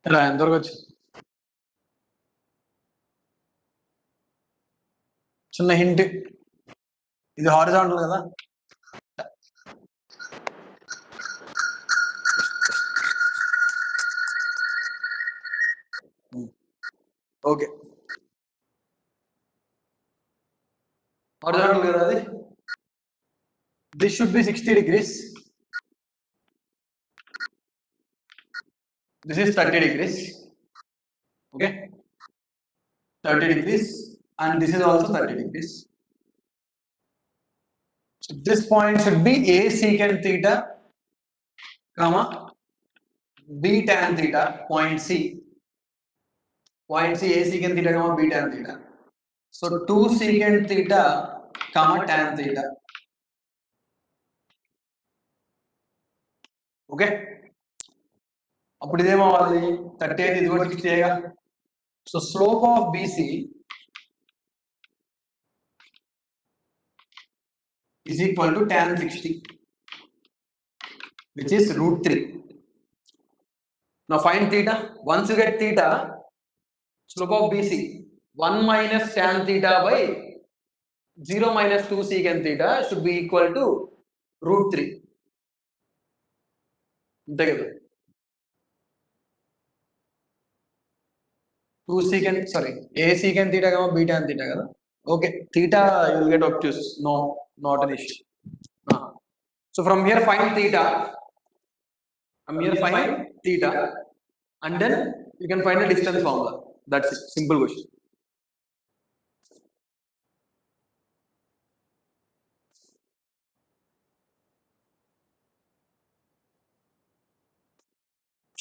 ఇలా ఎంతవరకు వచ్చింది? చిన్న హింట్, ఇది హారిజాంటల్ కదా. ఓకే, హారిజాంటల్ కదా అది. This should be 60 degrees. This is 30 degrees. Okay, 30 degrees, and this is also 30 degrees. So this point should be A secant theta, comma B tan theta. Point C. Point C, A secant theta, comma B tan theta. So 2 secant theta, comma tan theta. Okay. అప్పుడు ఇదేమవ్వాలి 30 అయితే ఇది కూడా 60 అయ్యేగా. So slope of BC is equal to tan 60, which is √3. Now find theta. Once you get theta, slope of BC 1 minus tan theta by 0 minus 2 secant theta should be equal to √3. అంతే కదా. 2 secant, sorry, A secant theta, comma B tan theta కదా. Okay, theta you will get obtuse. No, not an issue. So from here find theta. From here find theta, and then you can find the distance formula. That's it. Simple question.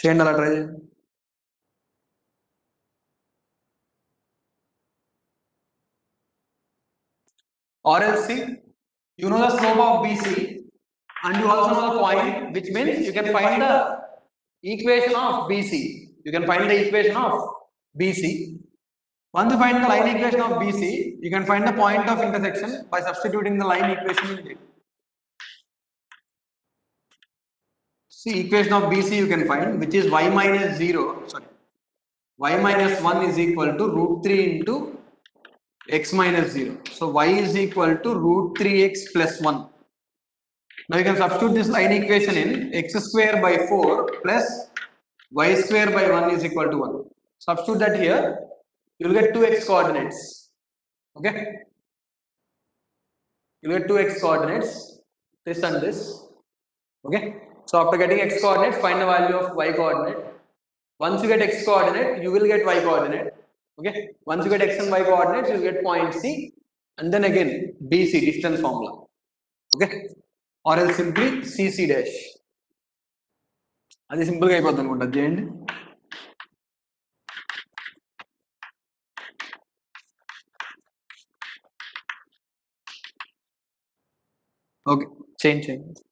చేయండి అలా try చేయండి. Or else see, you know the slope of BC and you also know the point, which means you can find the equation of BC. You can find the equation of BC. Once you find the line equation of BC, you can find the point of intersection by substituting the line equation in it. See, equation of BC you can find, which is y minus 0, sorry, y minus 1 is equal to √3 into x minus 0. So y is equal to √3x plus 1. Now you can substitute this line equation in x square by 4 plus y square by 1 is equal to 1. Substitute that here, you will get 2x coordinates. Okay, you will get 2x coordinates, this and this. Okay, so after getting x coordinates, find the value of y coordinate. Once you get x coordinate, you will get y coordinate. Okay, once you get x and y coordinates, you will get point C, and then again BC, distance formula. Okay, or else simply CC dash. అది సింపుల్గా అయిపోద్ది అనుకుంటా. చేయండి. Okay, చేయండి.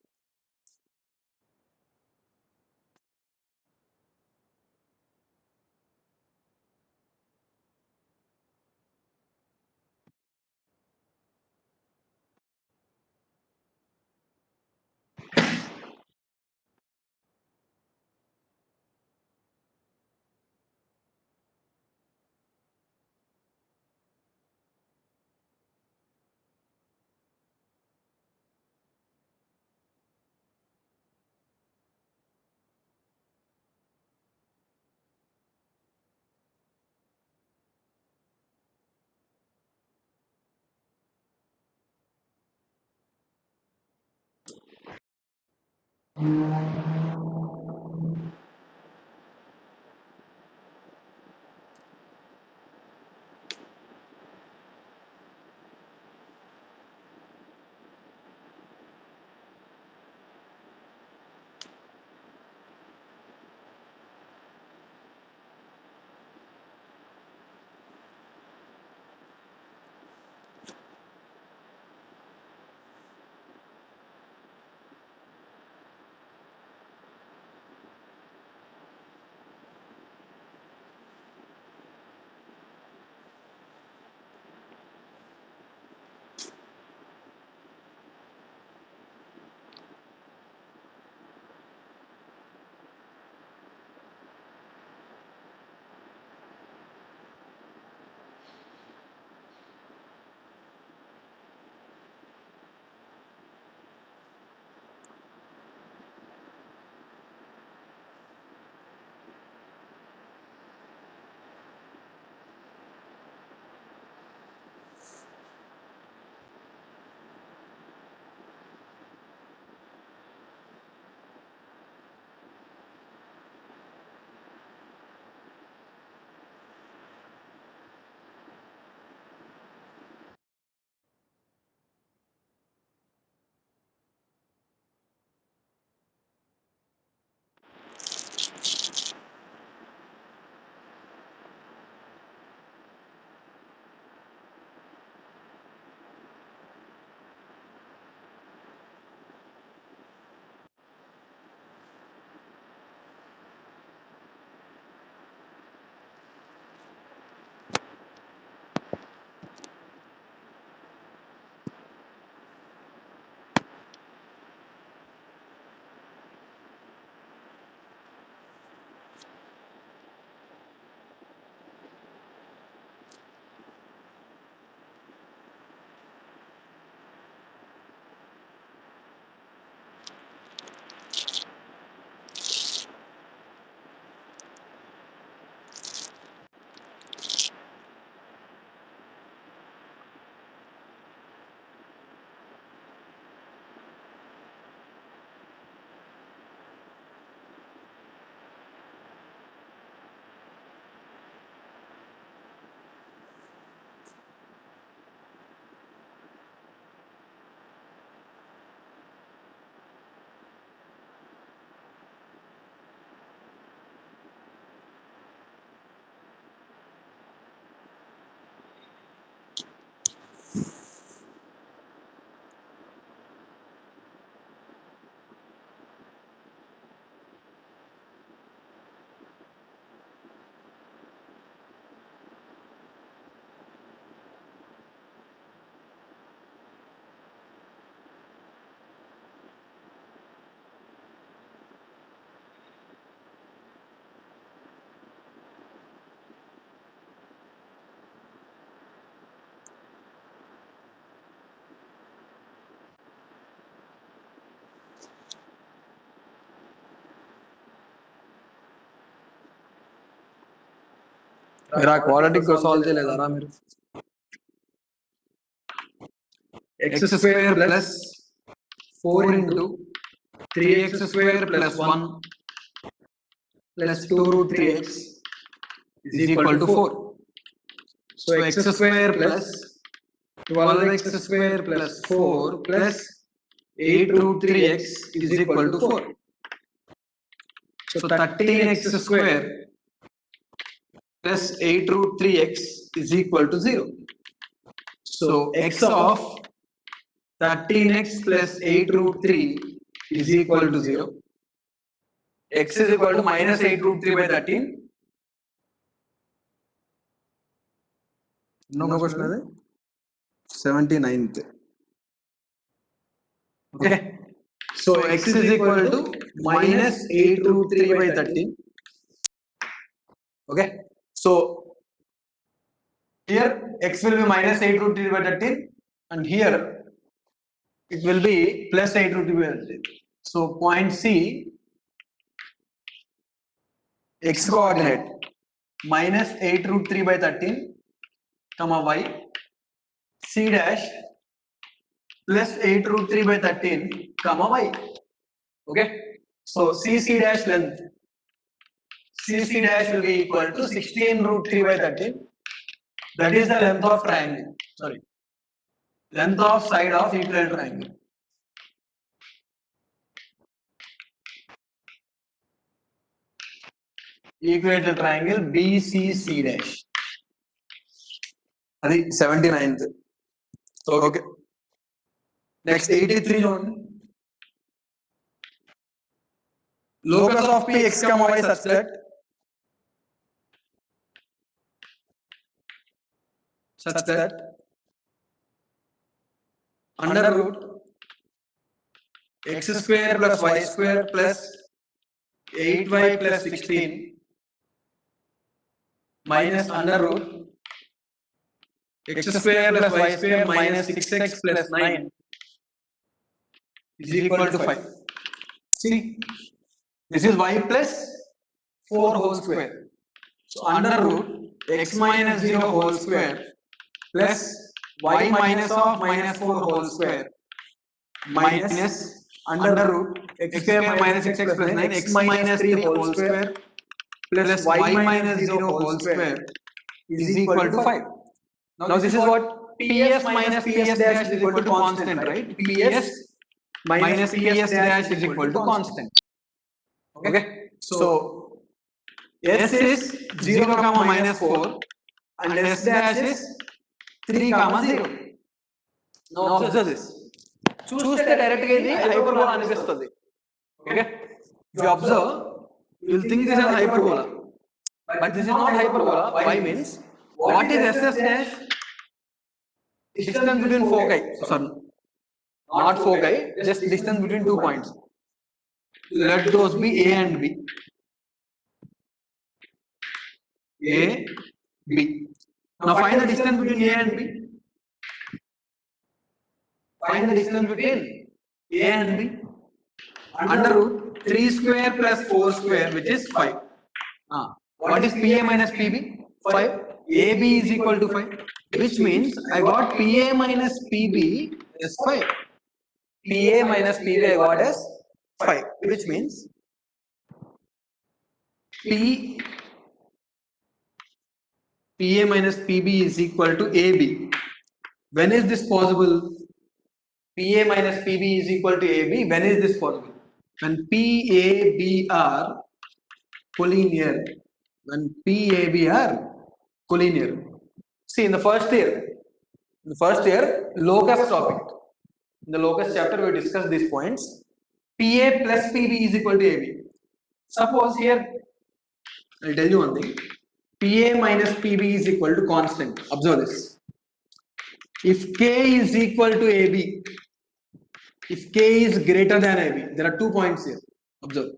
मेरा quadratic को solve చేయలేదారా మీరు x square plus 4 into 3x square plus 1 plus 2 root 3x is equal to 4. So x square plus 12x square plus 4 plus 8 root 3x is equal to 4. So 13x square plus 8 root 3x is equal to 0. So x of 13x plus 8 root 3 is equal to 0. X is equal to minus 8 root 3 by 13. No question is 79th. Okay. So x is equal to minus 8 root 3 by 13. Okay. So here x will be minus 8 root 3 by 13 and here it will be plus 8 root 3 by 13. So point C, x coordinate minus 8 root 3 by 13 comma y, C dash plus 8 root 3 by 13 comma y. Okay. So CC dash length, CC dash will be equal to 16 root 3 by 13. That is the length of triangle. Sorry. Length of side of equilateral triangle. Equilateral triangle BCC dash. That is 79th. Okay. Next 83 on. Locus of P x comma y such that under root x square plus y square plus 8y plus 16 minus under root x square plus y square minus 6x plus 9 is equal to 5. See, this is y plus 4 whole square. So under root x minus 0 whole square plus y minus of minus 4 whole square minus under root x square minus 6x plus 9 x minus 3 whole square plus y minus 0 whole square is equal to 5. Now this is what PS minus PS dash is equal to constant, right? PS minus PS dash is equal to constant. Okay. So S is 0 comma minus 4 and S dash is 3 comma 0. Now observe this. చూస్తే direct గా ఇది hyperbola అనిపిస్తుంది. Okay, if you observe you will think this is hyperbola, but this is not hyperbola. Why means what is SS dash? Distance between foci. Sorry, not foci, just distance between 2 points. Let those be A and B. A, B. Now find the distance between A and B. Find the distance between A and B. Under root 3 square plus 4 square, which is 5. What is PA minus PB? 5. AB is equal to 5, which means I got PA minus PB is 5. PA minus PB I got as 5, which means PA minus PB is equal to AB. When is this possible? PA minus PB is equal to AB. When is this possible? When PAB are collinear. When PAB are collinear. See, in the first year, locus topic. In the locus chapter, we discussed these points. PA plus PB is equal to AB. Suppose here, I'll tell you one thing. PA minus PB is equal to constant. Observe this. If K is equal to AB, if K is greater than AB, there are 2 points here. Observe.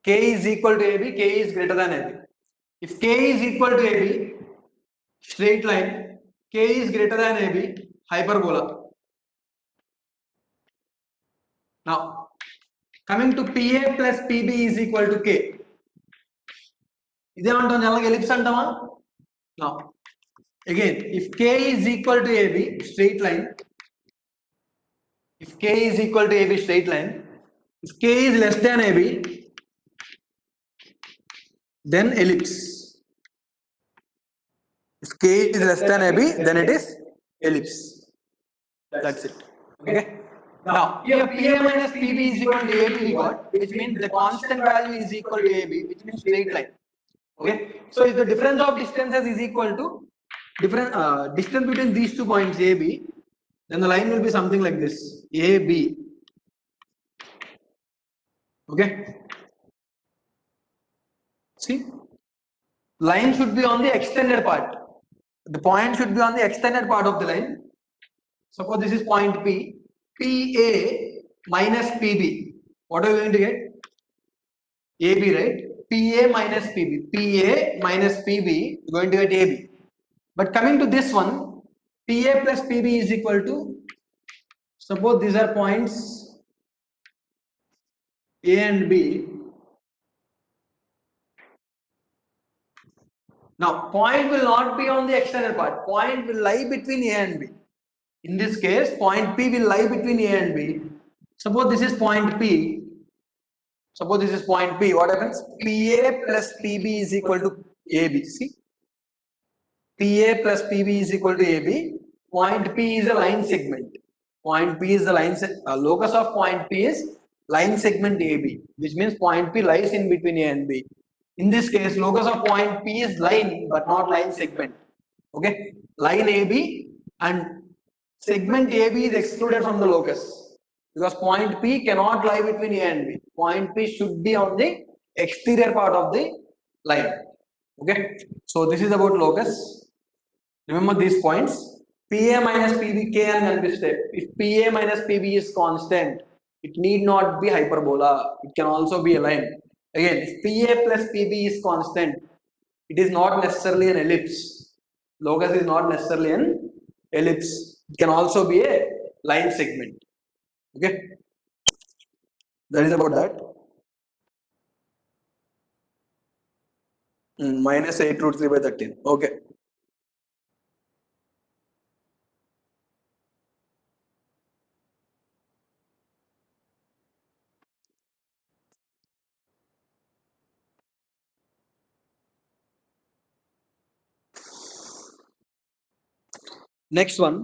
K is equal to AB, K is greater than AB. If K is equal to AB, straight line, K is greater than AB, hyperbola. Now, Coming to PA plus PB is equal to K. ఇదేమంటాం జనరల్గా ellipse అంటామా? Now again, if K is equal to AB straight line, if K is equal to AB straight line, if K is less than AB, then ellipse. If K is less than AB, then it is ellipse. That's it. Okay. Now here PA minus PB is equal to AB we got, which means the constant value is equal to AB, which means straight line. Okay. So if the difference of distances is equal to distance between these 2 points AB, then the line will be something like this, AB. Okay. See, line should be on the extended part. The point should be on the extended part of the line. Suppose this is point P. PA minus PB. What are we going to get? AB, right? PA minus PB. PA minus PB, you're going to get AB. But coming to this one, PA plus PB is equal to, suppose these are points A and B. Now, point will not be on the external part. Point will lie between A and B. In this case, point P will lie between A and B. Suppose this is point P. Suppose this is point P. What happens? PA plus PB is equal to AB. See? PA plus PB is equal to AB. Point P is a line segment. Point P is the line locus of point P is line segment AB, which means point P lies in between A and B. In this case, locus of point P is line but not line segment. Okay, line AB and segment AB is excluded from the locus because point P cannot lie between A and B. Point P should be on the exterior part of the line. Okay, so this is about locus. Remember these points. PA minus PB K and step. If PA minus PB is constant, it need not be hyperbola. It can also be a line. Again, if PA plus PB is constant, it is not necessarily an ellipse. Locus is not necessarily an ellipse. It can also be a line segment. Okay, that is about that. Minus 8 root 3 by 13. Okay. Next one.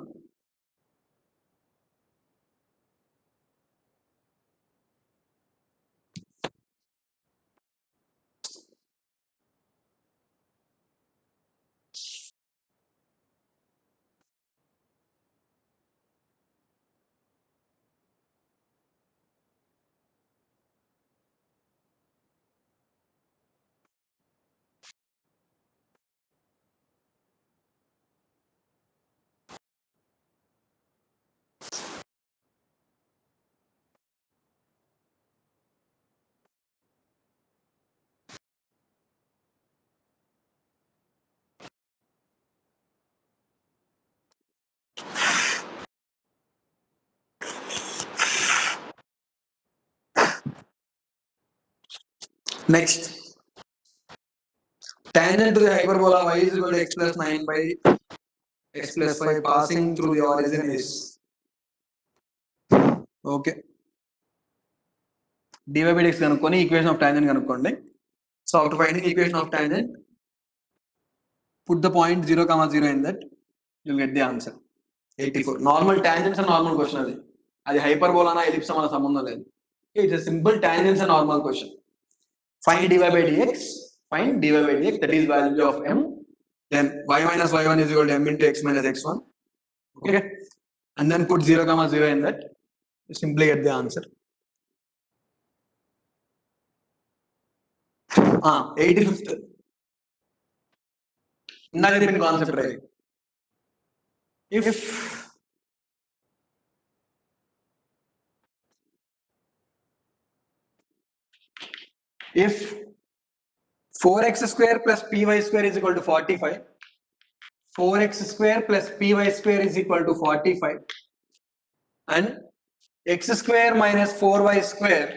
Next, tangent to the hyperbola y is equal to x plus 9 by x plus 5 passing through the origin is. Okay. dy by dx కనుక్కొని equation of tangent కనుక్కోండి. So after finding equation of tangent, put the point 0, 0 in that, you'll get the answer. 84. Normal tangents and normal question అది. అది hyperbola na ellipse మన సంబంధం లేదు. It's a simple tangents and normal question. Find dy by dx. Find dy by dx, that is value of m. Then y minus y1 is equal to m into x minus x1. Okay. And then put 0, 0 in that. You simply get the answer. 85th. ఇందాక చెప్పిన concept right. If 4x square plus py square is equal to 45, 4x square plus py square is equal to 45, and x square minus 4y square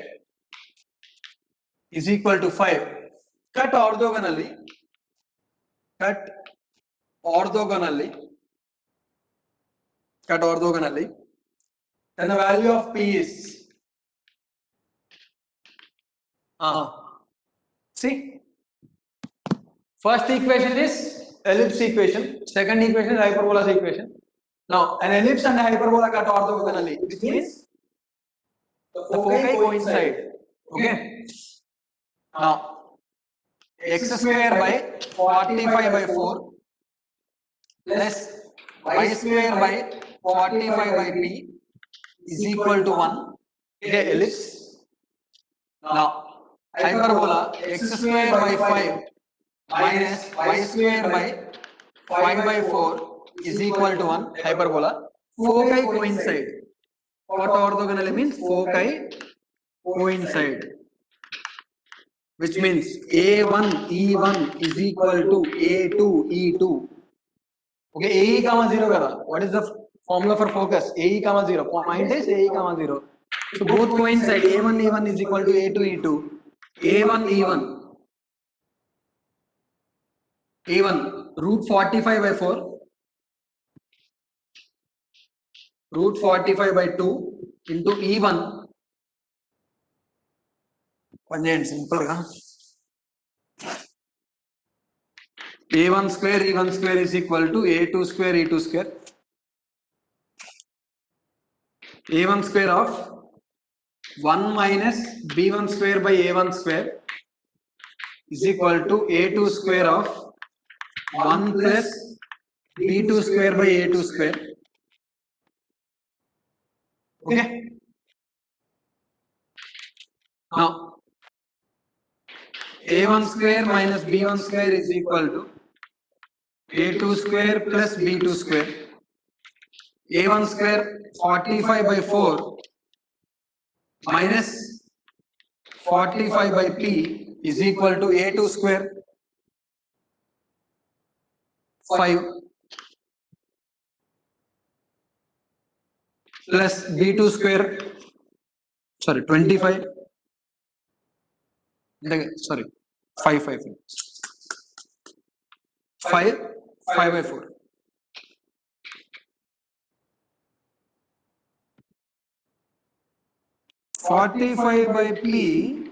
is equal to 5. Cut orthogonally. Cut orthogonally. Cut orthogonally. Then the value of P is see, first equation is ellipse equation, second equation is hyperbola's equation. Now an ellipse and a hyperbola cut orthogonally, which means the foci coincide. Okay. Now x square by 45 by 4 plus y square by 45 by p is equal to 1. Okay, ellipse. Now hyperbola x square by 5 minus y square by 5 by 4 is equal to 1. Hyperbola. Foci coincide. What orthogonally means? Foci coincide. Which means A1 E1 is equal to A2 E2. Okay, AE comma 0 kada. What is the formula for focus? AE comma 0. Point is AE comma 0. So both coincide. A1 E1 is equal to A2 E2. A1 E1. E1 root 45 by 4. Root 45 by 2 into E1. One simple. A1 square E1 square is equal to A2 square E2 square. A1 square of 1 minus B1 square by A1 square is equal to A2 square of 1 plus B2 square by A2 square. Okay. Now A1 square minus B1 square is equal to A2 square plus B2 square. A1 square 45 by 4 minus 45 by P is equal to A2 square 5 plus B2 square 25. Sorry, 5 by 4. 45 by P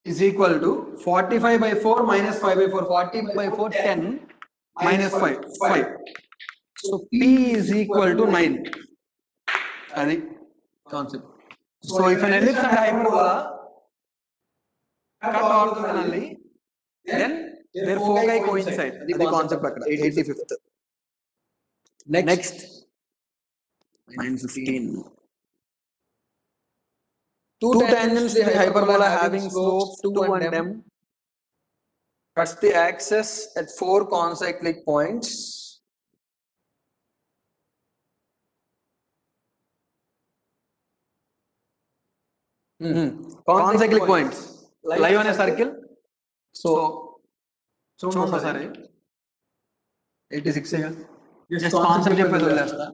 is equal to 45 by 4 minus 5 by 4. 40 by 4, 10 minus 5. So P is equal to 9. That's the concept. So if an ellipse and hyperbola cut orthogonally, then their foci coincide. That's the concept. 85th. Next. 9:15. Two tangents with hyperbola having slopes 2 and m cuts the axis at 4 concyclic points. Concyclic points lie on a circle. So, sorry, 86. Just concept cheppesa.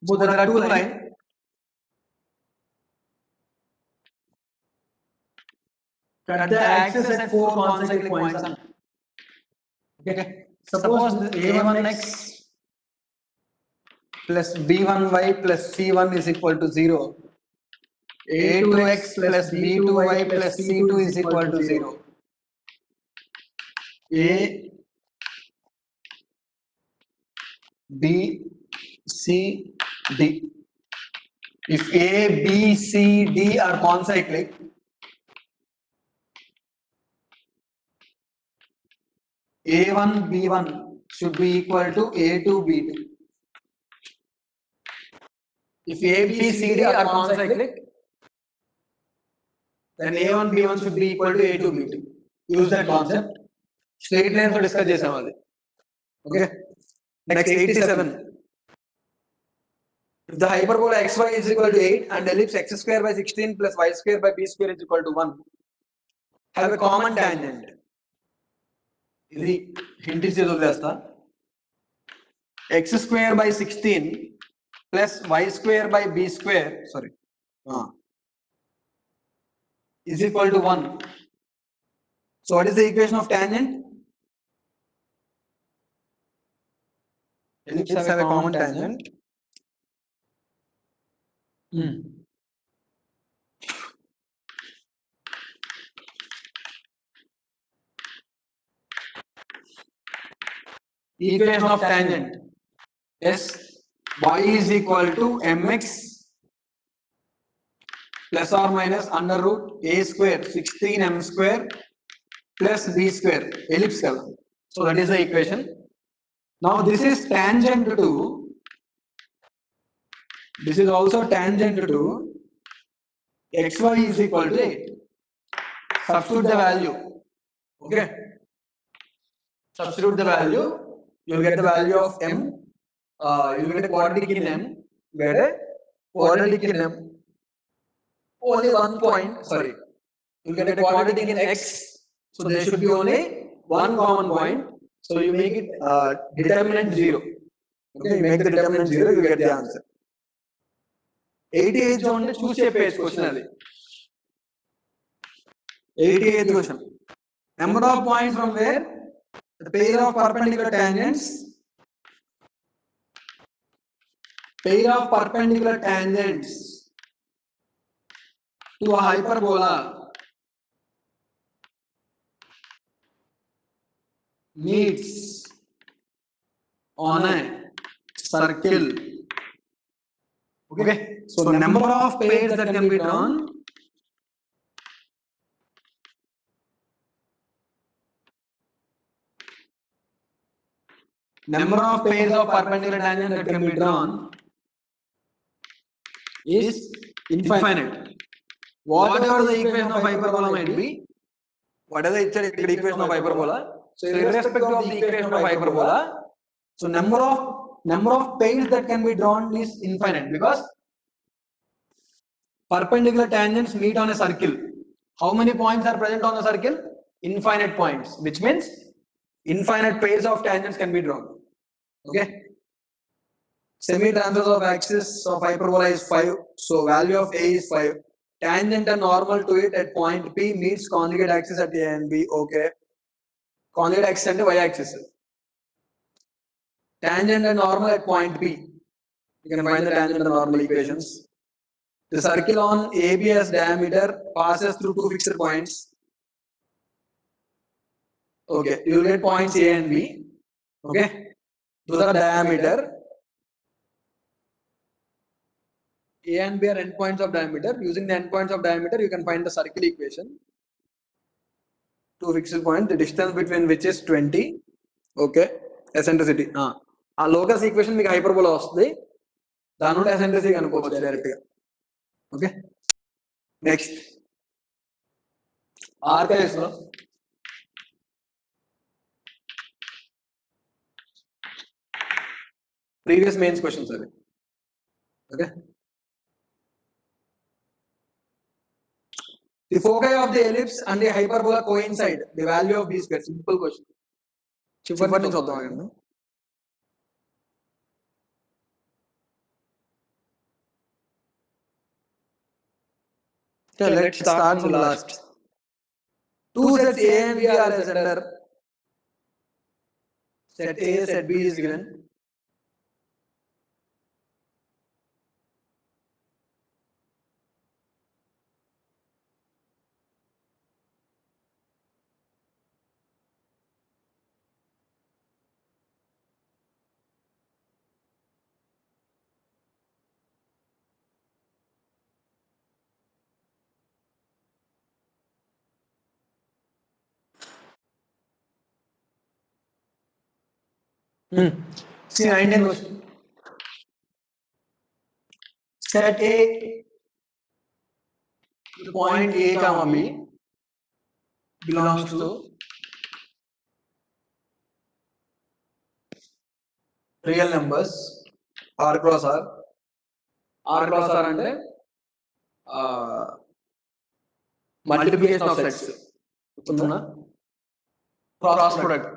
So there are 2 lines. Cut the axis at 4 concyclic points. Okay. Suppose A1x plus B1y plus C1 is equal to 0. A2x plus B2y plus C2 is equal to 0. A, B, C, D. If A, B, C, D are concyclic, A1, B1 should be equal to A2, B2. If A, B, C, D are concyclic, then A1, B1 should be equal to A2, B2. Use that concept. Straight lines to discuss chesam. Okay. Next 87. If the hyperbola xy is equal to 8 and ellipse x square by 16 plus y square by b square is equal to 1, have a common tangent. This hint is x square by 16 plus y square by b square. Sorry. is equal to 1. So what is the equation of tangent? Ellipse have a common tangent. Equation of tangent. Yes, y is equal to mx plus or minus under root a square 16m square plus b square, ellipse color. So that is the equation. Now this is tangent to, this is also tangent to xy is equal to 8. Substitute the value. Okay. Substitute the value. You will get the value of m. You will get a quadratic in m. Get a quadratic in m. Only 1 point. Sorry. You will get a quadratic in x. So there should be only one common point. So you make it determinant 0. Okay. You make the determinant 0. You get the answer. 88th only choose a page question. 88th question. Number of points from where the pair of perpendicular tangents to a hyperbola meets on a circle. Okay. So number of pairs that can be drawn of perpendicular tangents that can be drawn is infinite. Whatever the equation of hyperbola might be, whatever the equation of hyperbola, so irrespective of the equation of hyperbola, so number of pairs that can be drawn is infinite, because perpendicular tangents meet on a circle. How many points are present on the circle? Infinite points, which means infinite pairs of tangents can be drawn. Okay. Semi-transverse of axis of hyperbola is 5. So value of A is 5. Tangent and normal to it at point P meets conjugate axis at A and B. Okay. Conjugate axis and y axis. Tangent and normal at point P. You can find the tangent and normal equations. The circle on AB has diameter passes through two fixed points. Okay. You will get points A and B. Okay. To the diameter. A and B are endpoints of diameter. Using the endpoints of diameter, you can find the circle equation. Two fixed points, the distance between which is 20. Okay. Eccentricity. A locus equation మీకు hyperbola వస్తుంది. దాని నుండి eccentricity కనుక్కోవచ్చు direct గా. Okay. Next. Archives లో previous mains questions are. Okay. The foci of the ellipse and the hyperbola coincide. The value of b square. Simple question. చివరి నుంచి చూద్దాం. Okay, let's start from the last. Two sets A and B are as center. Set A, set B is given. See 19 question. Set A, the point A comma B belongs to real numbers R cross R. R cross R అంటే multiplication of sets. Cross product.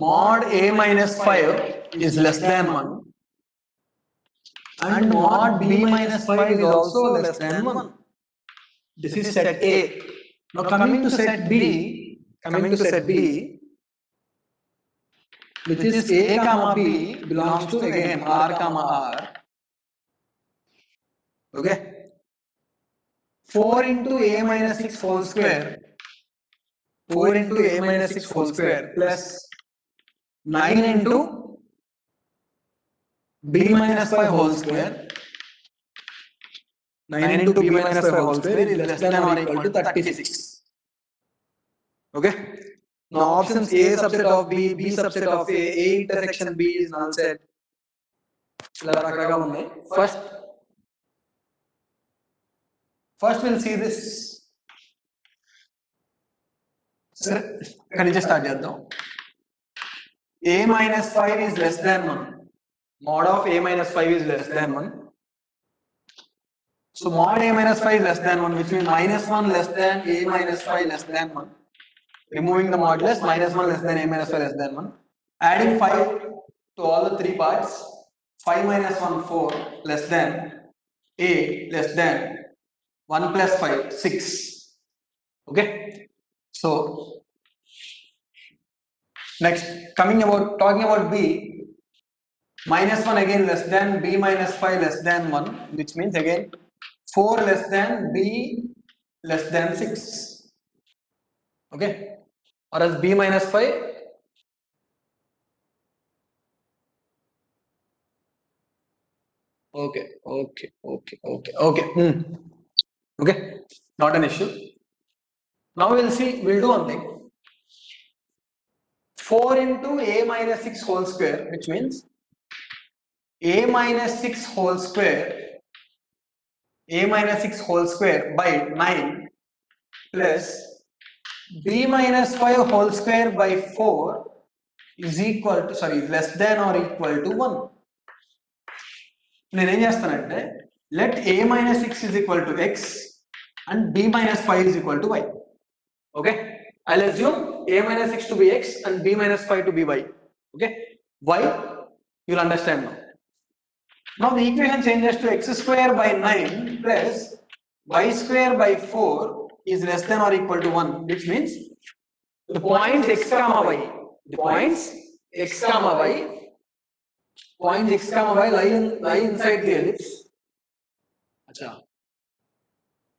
Mod A minus 5 is less than 1 and mod b minus 5 is also less than 1. This is set A. Now coming to set B, which is A comma B belongs to again R comma R. Okay. 4 into A minus 6 whole square. 4 into A minus 6 whole square plus 9 into B minus 5 whole square. 9 into B minus 5 whole square is less than or equal to 36. Okay. Now options A subset of B, B subset of A intersection B is null set. First we'll see this. Sir, can you just start now? A minus 5 is less than 1. Mod of A minus 5 is less than 1. So mod A minus 5 is less than 1, which means minus 1 less than A minus 5 less than 1. Removing the modulus, minus 1 less than A minus 5 less than 1. Adding 5 to all the three parts, 5 minus 1, 4 less than A less than 1 plus 5, 6. Okay. So next, talking about B, minus 1 again less than B minus 5 less than 1, which means again 4 less than B less than 6. Okay. Or as B minus 5. Okay. Okay. Not an issue. Now we'll do one thing. 4 into A minus 6 whole square, which means A minus 6 whole square by 9 plus B minus 5 whole square by 4 is less than or equal to 1. Let A minus 6 is equal to X and B minus 5 is equal to Y. Okay. I'll assume A minus 6 to be X and B minus 5 to be Y. Okay. Why? You'll understand now. Now the equation changes to X square by 9 plus Y square by 4 is less than or equal to 1, which means the points X comma Y, lie inside the ellipse. Acha.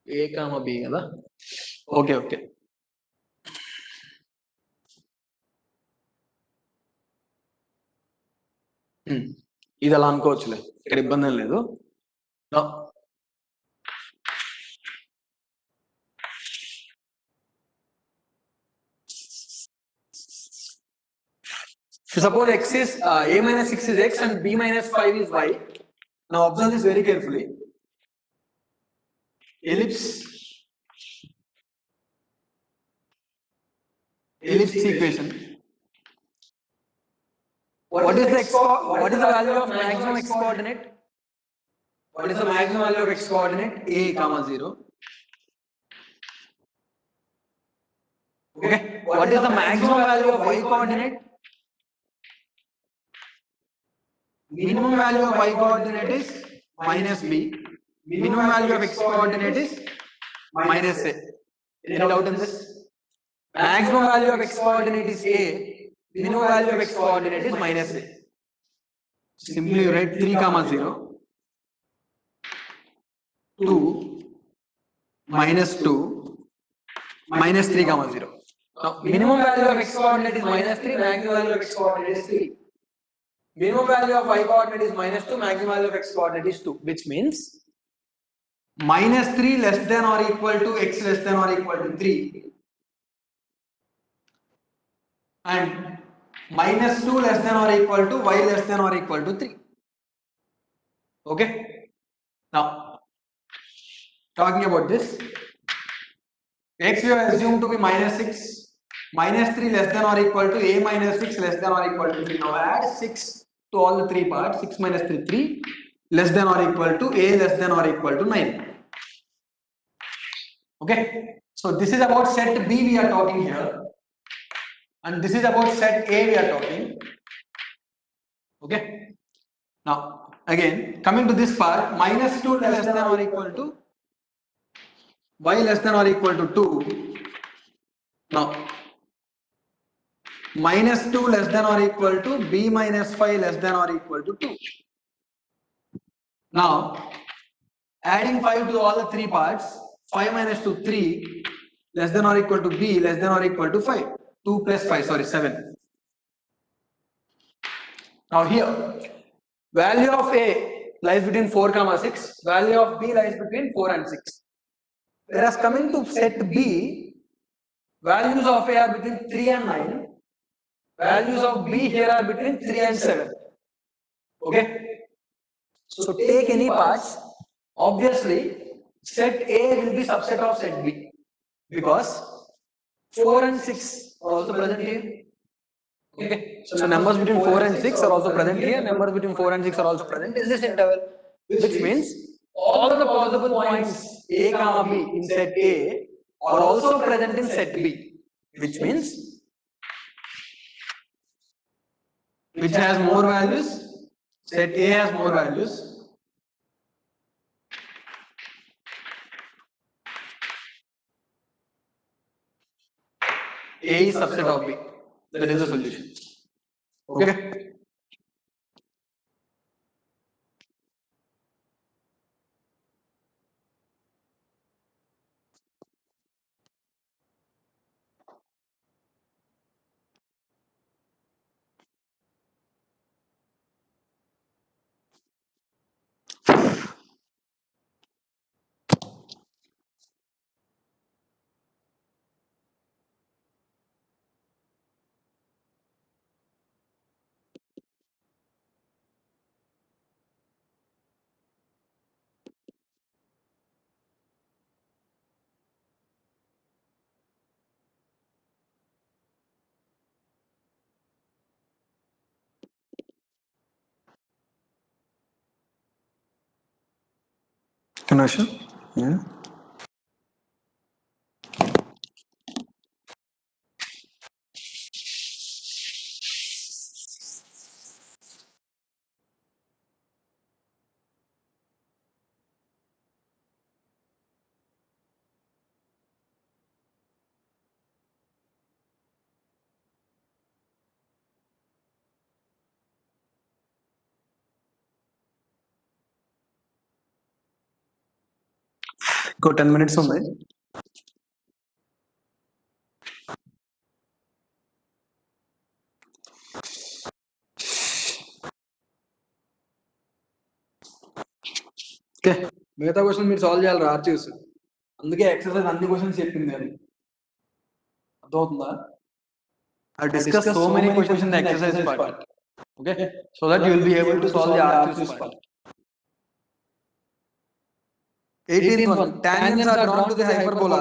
A comma B, okay. ఇది అలా అనుకోవచ్చులే, ఇక్కడ ఇబ్బంది ఏం లేదు. Suppose X is A minus 6 is X and B minus 5 is Y. Now observe this very carefully. Ellipse equation. What is the value of maximum X coordinate? What is the maximum value of X coordinate? A comma 0. Okay. What is the maximum value of Y coordinate? Minimum value of Y coordinate is minus B. Minimum value of X coordinate is minus A. Any doubt in this? Maximum value of X coordinate is A. Minimum value of X coordinate is minus A. Simply you write 3 comma 0, 2, minus 2, minus 3 comma 0. Now minimum value of X coordinate is minus 3, maximum value of X coordinate is 3. Minimum value of Y coordinate is minus 2, maximum value of X coordinate is 2, which means minus 3 less than or equal to X less than or equal to 3 and minus 2 less than or equal to Y less than or equal to 3. Okay. Now talking about this, X we have assumed to be minus 6, minus 3 less than or equal to A minus 6 less than or equal to 3. Now add 6 to all the three parts. 6 minus 3, 3 less than or equal to A less than or equal to 9. Okay. So this is about set B we are talking here, and this is about set A we are talking. Okay. Now Again, coming to this part, minus 2 less than or equal to y less than or equal to 2. Now, minus 2 less than or equal to b minus 5 less than or equal to 2. Now, adding 5 to all the three parts, 5 minus 2, 3 less than or equal to b less than or equal to 5. 2 plus 5, sorry, 7. Now here, value of a lies between 4 comma 6, value of b lies between 4 and 6. Whereas coming to set b, values of a are between 3 and 9, values of b here are between 3 and 7. Okay? So take any parts, obviously set A will be subset of set B because 4 and 6 are also present here. Okay. So numbers between 4 and 6 are also present here, numbers between 4 and 6 are also present in this interval, which means all the possible points A comma B in set A are also present in set B, which means which has more values, set A has more values. A is subset of B. That is the solution. Okay. Conversion? Yeah. Go 10 minutes on that. Okay. మిగతా question మీరు solve చేయాలి RAR చూసి అందుకే exercise అన్ని questions చెప్పింది నేను అర్థమవుతుందా I discussed so many questions in the exercise part. Okay, so that you will be able to solve the R part. 18th one, tangents are drawn to the hyperbola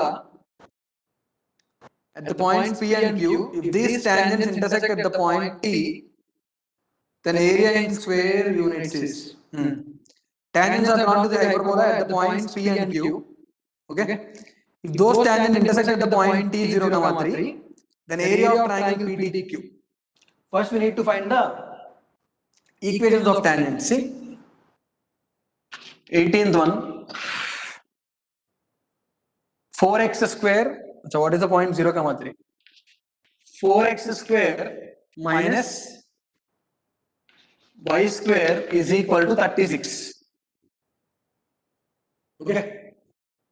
at the points P and Q. If these tangents intersect at the point T, then area in square units is. Tangents are drawn to the hyperbola at the points P and Q. Okay, if those tangents intersect at the point T 0, 3, then area of triangle PTQ. First we need to find the equations of tangents. See, 18th one, 4x square. So what is the point 0, 3? 4x square minus y square is equal to 36. Okay,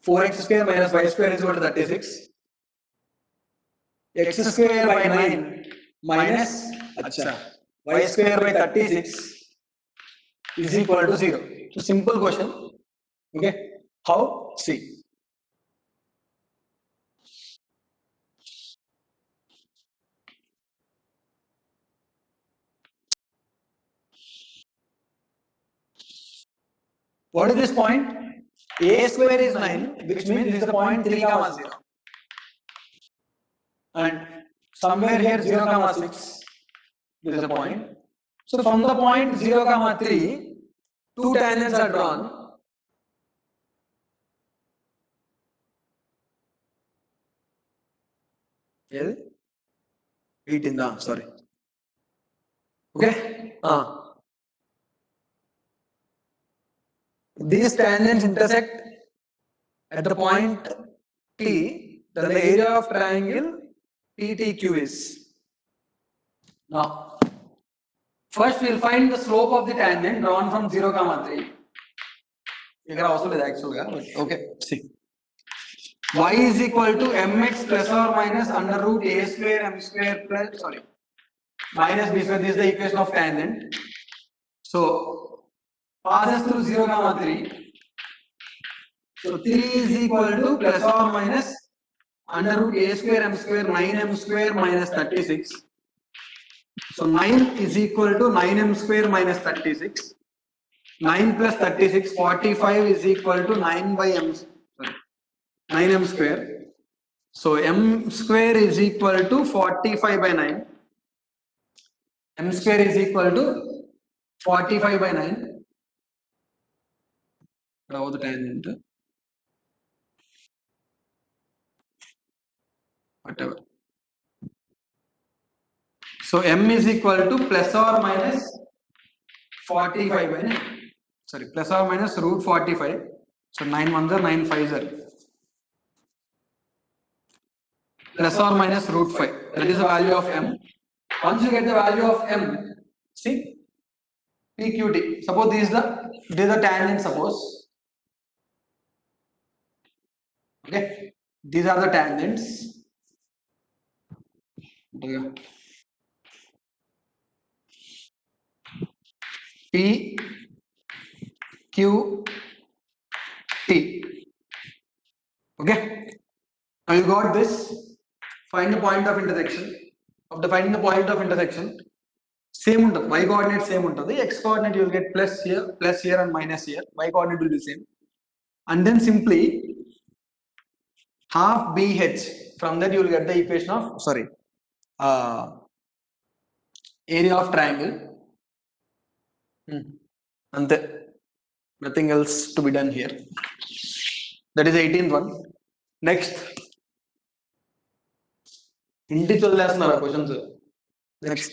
4x square minus y square is equal to 36. X square by 9 minus y square by 36 is equal to 0. So simple question. Okay, how? See. What is this point? A square is 9, which means this is the point 3, 0. And somewhere here 0, 6, this is a point. So from the point 0, 3, two tangents are drawn. Yeah? 18, sorry. Okay? these tangents intersect at the point T, then the area of triangle PTQ is. Now, first we'll find the slope of the tangent drawn from 0, 3. Here also is actually, but okay, see. Y is equal to mx plus or minus under root a square m square plus, sorry, minus b square. This is the equation of tangent. So, passes through 0, 3. So 3 is equal to plus or minus under root a square m square 9m square minus 36. So 9 is equal to 9m square minus 36. 9 plus 36, 45 is equal to 9 by m, sorry, 9m square. So m square is equal to 45 by 9. M square is equal to 45 by 9. Draw the tangent. Whatever. So m is equal to plus or minus 45 by 9. Sorry, plus or minus root 45. So 9 ones are 9 5s are. Plus or minus root 5. That is the value of m. Once you get the value of m, see, PQT. Suppose this is the tangent, suppose. Okay. These are the tangents. P, Q, T. Okay. Now you got this. Find the point of intersection. After finding the point of intersection, same ఉంటుంది. Y coordinate same ఉంటుంది. X coordinate you will get plus here and minus here. Y coordinate will be the same. And then simply half BH. From that you will get the equation of, sorry, area of triangle. And nothing else to be done here. That is 18th one. Next. Questions. Next.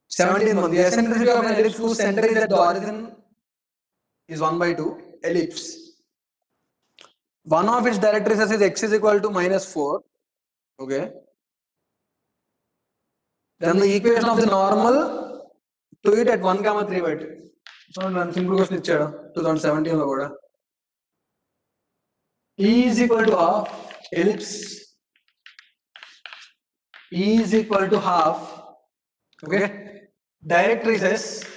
17th one. The eccentricity of an ellipse whose center is at the origin is 1 by 2. Ellipse. One of its directrices is x is equal to minus 4. Okay. Then the equation of the normal to it at 1, 3 by 2. So, simple question 2017. E is equal to half ellipse. E is equal to half. Okay. Directrices.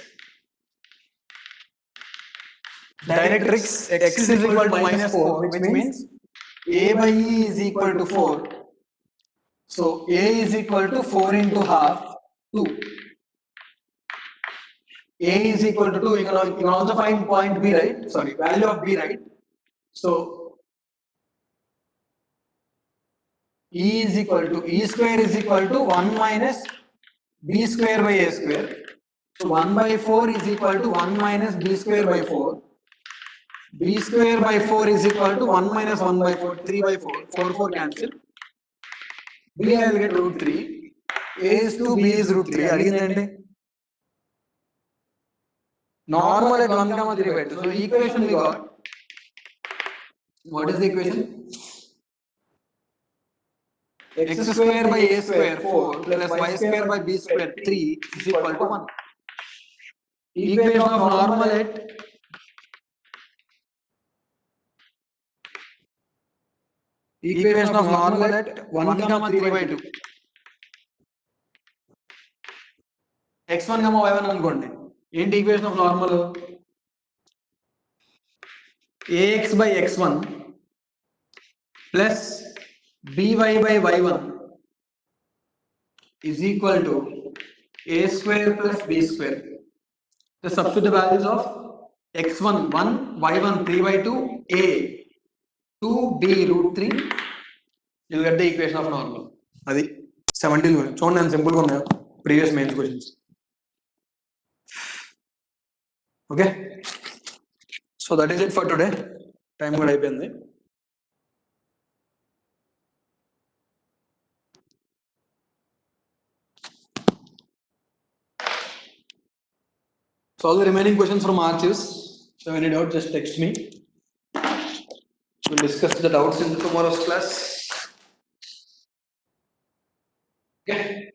Directrix x is equal to minus 4, which means A by E is equal to 4. So A is equal to 4 into half, 2. A is equal to 2. You can also find point B, right? Sorry, value of B, right? So E is equal to, E square is equal to 1 minus B square by A square. So 1 by 4 is equal to 1 minus B square by 4. B square by 4 is equal to 1 minus 1 by 4, 3 by 4. 4, 4 cancel. B I will get root 3. A is 2, B is root 3. Again, normal at 1, 3 by 2. So equation we got. What is the equation? X square by A square 4 plus Y square by B square 3 is equal to 1. Equation of normal at equation of normal at 1, 3 by 2. X1, Y1 అనుకోండి. ఏంటి equation of normal? Ax by x1 plus by y1 is equal to a square plus b square. The substitute values of x1 1, y1 3 by 2, a 2, b root 3. You will get the equation of normal. Adi 17 గురించి చూడండి నేను simple గా ఉన్నాయి previous mains questions. Okay, so that is it for today. Time కూడా అయిపోయింది. Solve the remaining questions from archives. So any doubt, just text me. We'll discuss the doubts in tomorrow's class. Okay.